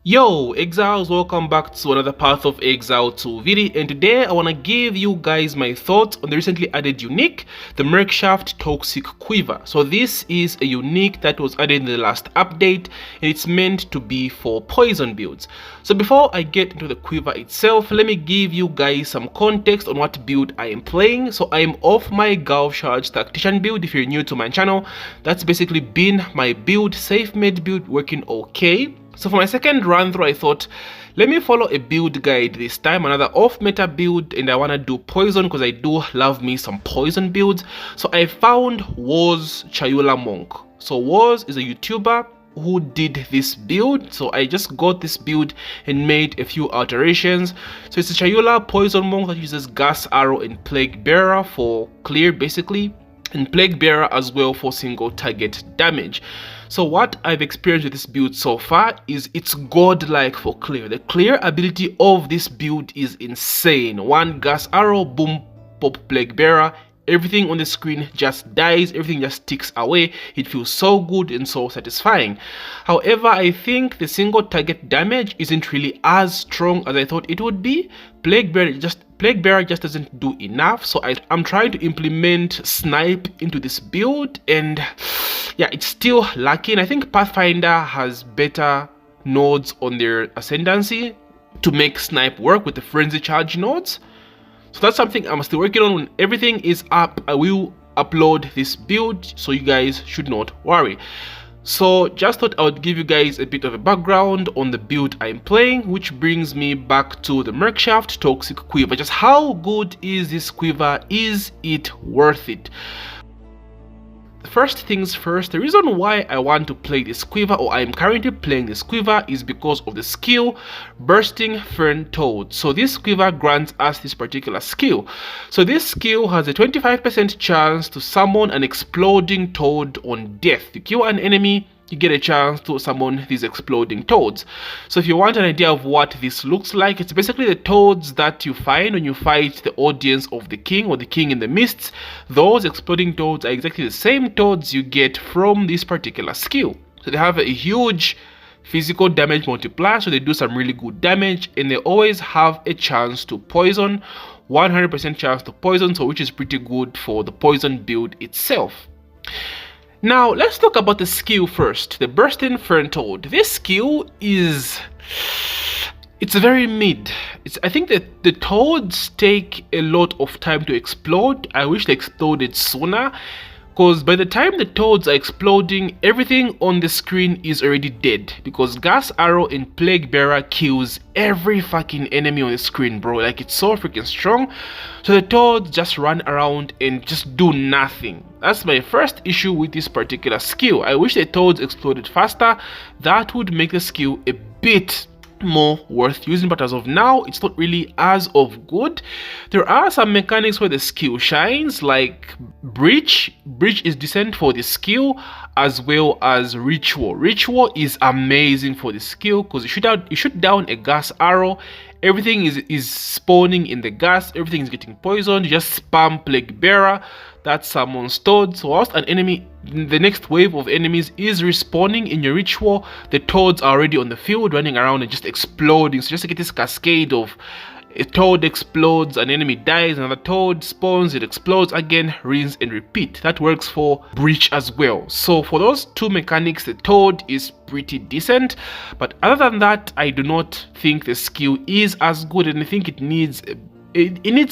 Yo exiles, welcome back to another Path of Exile 2 video, and today I want to give you guys my thoughts on the recently added unique, the Murkshaft Toxic Quiver. So this is a unique that was added in the last update, and it's meant to be for poison builds. So before I get into the quiver itself, let me give you guys some context on what build I am playing. So I am off my Gulf Charge Tactician build. If you're new to my channel, that's basically been my build, safe made build, working okay. So for my second run through, I thought, let me follow a build guide this time, another off meta build, and I want to do poison because I do love me some poison builds. So I found Wars Chayula Monk. So Wars is a YouTuber who did this build, so I just got this build and made a few alterations. So it's a Chayula poison monk that uses gas arrow and plague bearer for clear basically, and plague bearer as well for single target damage. So what I've experienced with this build so far is it's godlike for clear. The clear ability of this build is insane. One gas arrow, boom, pop plague bearer, everything on the screen just dies, everything just ticks away. It feels so good and so satisfying. However, I think the single target damage isn't really as strong as I thought it would be. Plague bearer just doesn't do enough, so I'm trying to implement snipe into this build, and yeah, it's still lacking. I think Pathfinder has better nodes on their ascendancy to make snipe work with the frenzy charge nodes. So that's something I'm still working on. When everything is up, I will upload this build, so you guys should not worry. So just thought I would give you guys a bit of a background on the build I'm playing, which brings me back to the Murkshaft Toxic Quiver. Just how good is this quiver? Is it worth it? First things first, the reason why I want to play this quiver, or I am currently playing this quiver, is because of the skill Bursting Fern Toad. So this quiver grants us this particular skill. So this skill has a 25% chance to summon an exploding toad on death. You kill an enemy, you get a chance to summon these exploding toads. So if you want an idea of what this looks like, it's basically the toads that you find when you fight the audience of the king or the king in the mists. Those exploding toads are exactly the same toads you get from this particular skill. So they have a huge physical damage multiplier, so they do some really good damage, and they always have a chance to poison, 100% chance to poison, so which is pretty good for the poison build itself. Now, let's talk about the skill first, the Bursting Fern Toad. This skill it's very mid. I think that the toads take a lot of time to explode. I wish they exploded sooner, because by the time the toads are exploding, everything on the screen is already dead, because gas arrow and plague bearer kills every fucking enemy on the screen, bro. Like, it's so freaking strong. So the toads just run around and just do nothing. That's my first issue with this particular skill. I wish the toads exploded faster. That would make the skill a bit more worth using, but as of now, it's not really as of good. There are some mechanics where the skill shines, like breach is decent for the skill, as well as ritual is amazing for the skill, because you shoot down a gas arrow, everything is spawning in the gas, everything is getting poisoned. You just spam plague bearer, that summons toads. So whilst an enemy, the next wave of enemies is respawning in your ritual, the toads are already on the field running around and just exploding. So just to get this cascade of a toad explodes, an enemy dies, another toad spawns, it explodes again, rinse and repeat. That works for breach as well. So for those two mechanics, the toad is pretty decent, but other than that, I do not think the skill is as good, and I think it needs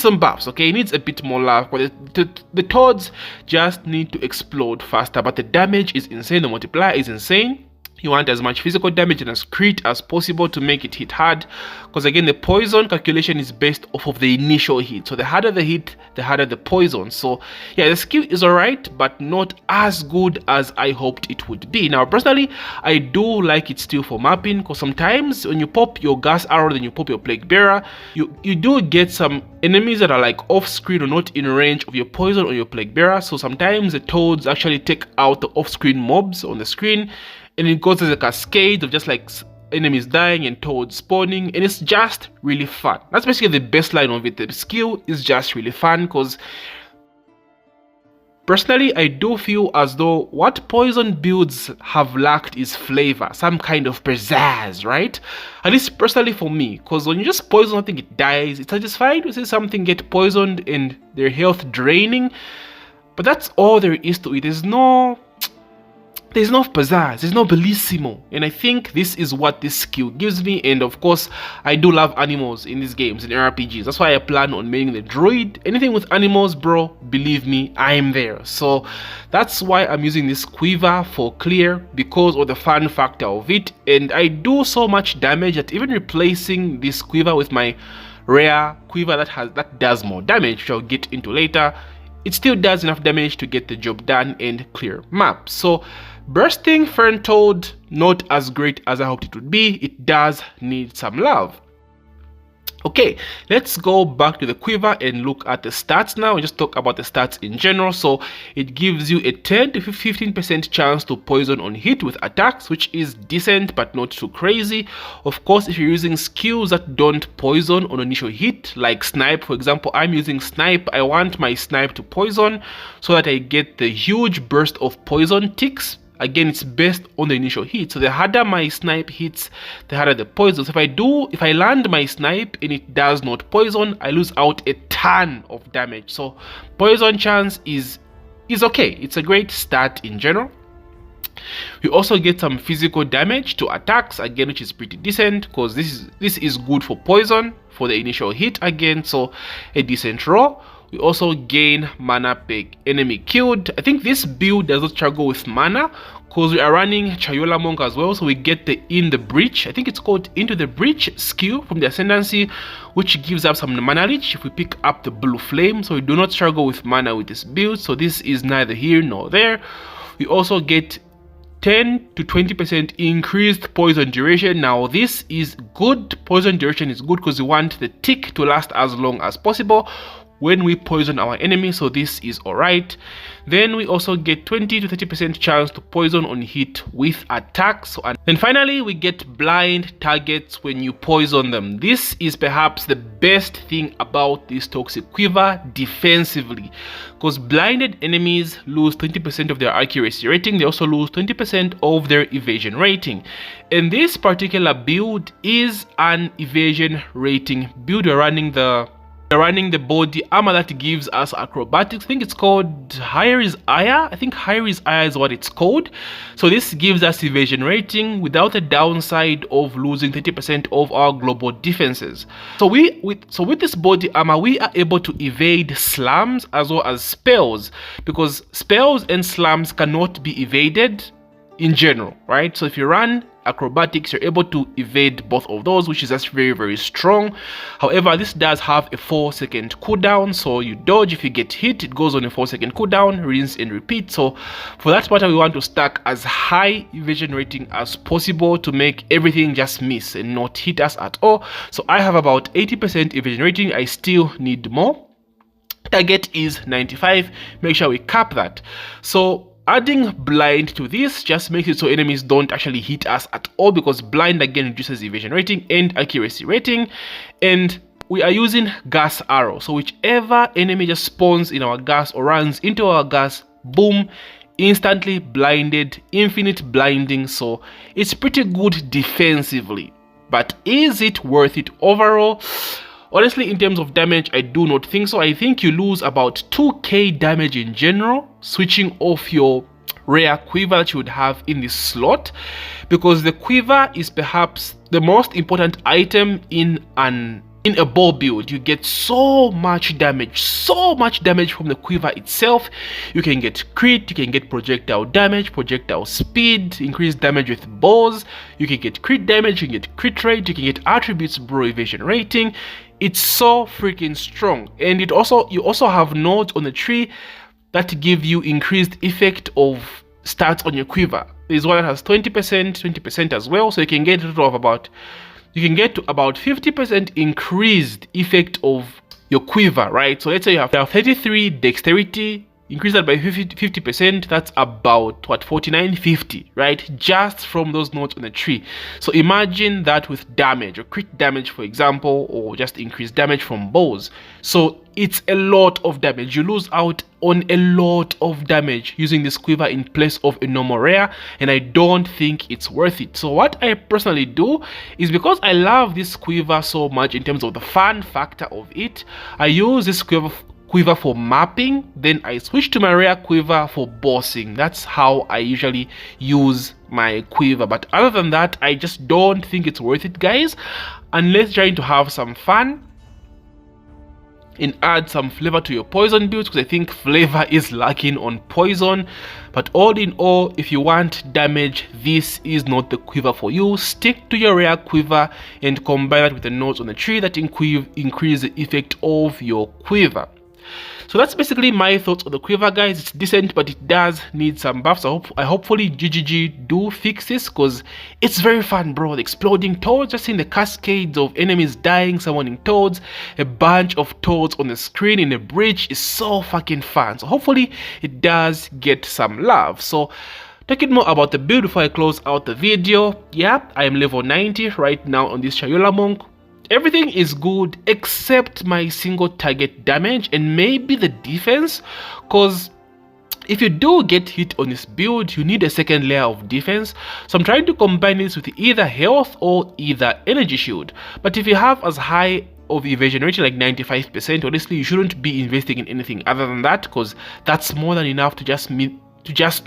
some buffs, okay? It needs a bit more love, but the toads just need to explode faster, but the damage is insane, the multiplier is insane. You want as much physical damage and as crit as possible to make it hit hard, because again, the poison calculation is based off of the initial hit. So the harder the hit, the harder the poison. So yeah, the skill is alright, but not as good as I hoped it would be. Now personally, I do like it still for mapping, because sometimes when you pop your gas arrow, then you pop your plague bearer, you do get some enemies that are like off screen or not in range of your poison or your plague bearer. So sometimes the toads actually take out the off screen mobs on the screen, and it goes as a cascade of just like enemies dying and toads spawning, and it's just really fun. That's basically the best line of it. The skill is just really fun, because Personally, I do feel as though what poison builds have lacked is flavor, some kind of pizzazz, right? At least personally for me, because when you just poison something, it dies. It's satisfying to see something get poisoned and their health draining, but that's all there is to it. There's no pizzazz, there's no bellissimo, and I think this is what this skill gives me. And of course, I do love animals in these games, in RPGs. That's why I plan on making the droid. Anything with animals, bro, believe me, I'm there. So that's why I'm using this quiver for clear, because of the fun factor of it. And I do so much damage that even replacing this quiver with my rare quiver that does more damage, which I'll get into later, it still does enough damage to get the job done and clear map. So bursting Fern Toad, not as great as I hoped it would be. It does need some love. Okay, let's go back to the quiver and look at the stats now. Just talk about the stats in general. So it gives you a 10 to 15% chance to poison on hit with attacks, which is decent but not too crazy. Of course, if you're using skills that don't poison on initial hit, like snipe, for example, I'm using snipe. I want my snipe to poison so that I get the huge burst of poison ticks. Again, it's based on the initial hit. So the harder my snipe hits, the harder the poison. So if I land my snipe and it does not poison, I lose out a ton of damage. So poison chance is okay. It's a great stat in general. We also get some physical damage to attacks, again, which is pretty decent, because this is good for poison for the initial hit again. So a decent roll. We also gain mana per enemy killed. I think this build does not struggle with mana, because we are running Chayula Monk as well, so we get the In the Breach. I think it's called Into the Breach skill from the Ascendancy, which gives up some mana leech if we pick up the Blue Flame, so we do not struggle with mana with this build, so this is neither here nor there. We also get 10 to 20% increased poison duration. Now this is good. Poison duration is good because we want the tick to last as long as possible when we poison our enemy, so this is alright. Then we also get 20 to 30% chance to poison on hit with attacks. And then finally, we get blind targets when you poison them. This is perhaps the best thing about this Toxic Quiver defensively, because blinded enemies lose 20% of their accuracy rating. They also lose 20% of their evasion rating. And this particular build is an evasion rating build. We're running the body armor that gives us acrobatics. I think it's called Higher is Aya. I think Higher is Aya is what it's called. So this gives us evasion rating without the downside of losing 30% of our global defenses. So with this body armor, we are able to evade slams as well as spells, because spells and slams cannot be evaded in general, right? So if you run acrobatics, you're able to evade both of those, which is just very, very strong. However, this does have a 4-second cooldown, so you dodge. If you get hit, it goes on a 4-second cooldown, rinse and repeat. So for that matter, we want to stack as high evasion rating as possible to make everything just miss and not hit us at all. So I have about 80% evasion rating. I still need more. Target is 95. Make sure we cap that. So adding blind to this just makes it so enemies don't actually hit us at all, because blind again reduces evasion rating and accuracy rating. And we are using gas arrow, so whichever enemy just spawns in our gas or runs into our gas, boom, instantly blinded, infinite blinding. So it's pretty good defensively, but is it worth it overall? Honestly, in terms of damage, I do not think so. I think you lose about 2k damage in general switching off your rare quiver that you would have in this slot, because the quiver is perhaps the most important item in a bow build. You get so much damage from the quiver itself. You can get crit, you can get projectile damage, projectile speed, increased damage with bows, you can get crit damage, you can get crit rate, you can get attributes bro evasion rating. It's so freaking strong. And you also have nodes on the tree that give you increased effect of stats on your quiver. There's one that has 20% as well, so you can get to about 50% increased effect of your quiver, right? So let's say you have 33 dexterity, increase that by 50%, that's about what, 4950, right? Just from those nodes on the tree. So imagine that with damage, or crit damage for example, or just increased damage from bows. So it's a lot of damage. You lose out on a lot of damage using this quiver in place of a normal rare, and I don't think it's worth it. So what I personally do is, because I love this quiver so much in terms of the fun factor of it, I use this quiver for mapping, then I switch to my rare quiver for bossing. That's how I usually use my quiver. But other than that, I just don't think it's worth it, guys, unless trying to have some fun and add some flavor to your poison builds, because I think flavor is lacking on poison. But all in all, if you want damage, this is not the quiver for you. Stick to your rare quiver and combine that with the nodes on the tree that increase the effect of your quiver. So that's basically my thoughts on the quiver, guys. It's decent, but it does need some buffs. I hopefully GGG do fix this, because it's very fun, bro. The exploding toads, just seeing the cascades of enemies dying, summoning toads, a bunch of toads on the screen in a bridge is so fucking fun. So hopefully it does get some love. So talking more about the build before I close out the video, yeah, I am level 90 right now on this Chayula monk. Everything is good except my single target damage and maybe the defense, because if you do get hit on this build, you need a second layer of defense. So I'm trying to combine this with either health or either energy shield. But if you have as high of evasion rating like 95%, honestly you shouldn't be investing in anything other than that, because that's more than enough to just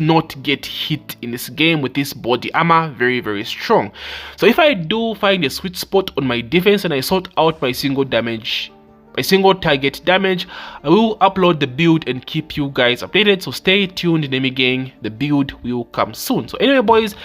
not get hit in this game with this body armor. Very, very strong. So if I do find a sweet spot on my defense and I sort out my single target damage, I will upload the build and keep you guys updated. So stay tuned, enemy gang, the build will come soon. So anyway, boys,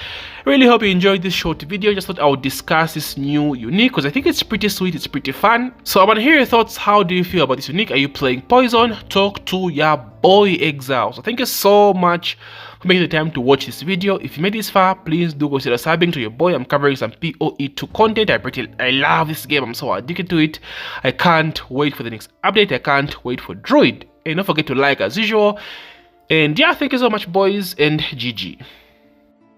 really hope you enjoyed this short video. Just thought I would discuss this new unique, because I think it's pretty sweet, it's pretty fun. So I want to hear your thoughts. How do you feel about this unique? Are you playing poison? Talk to your boy Exile. So thank you so much for making the time to watch this video. If you made this far, please do consider subbing to your boy. I'm covering some PoE2 content. I love this game. I'm so addicted to it. I can't wait for the next update. I can't wait for Druid. And don't forget to like as usual. And yeah, thank you so much, boys, and GG.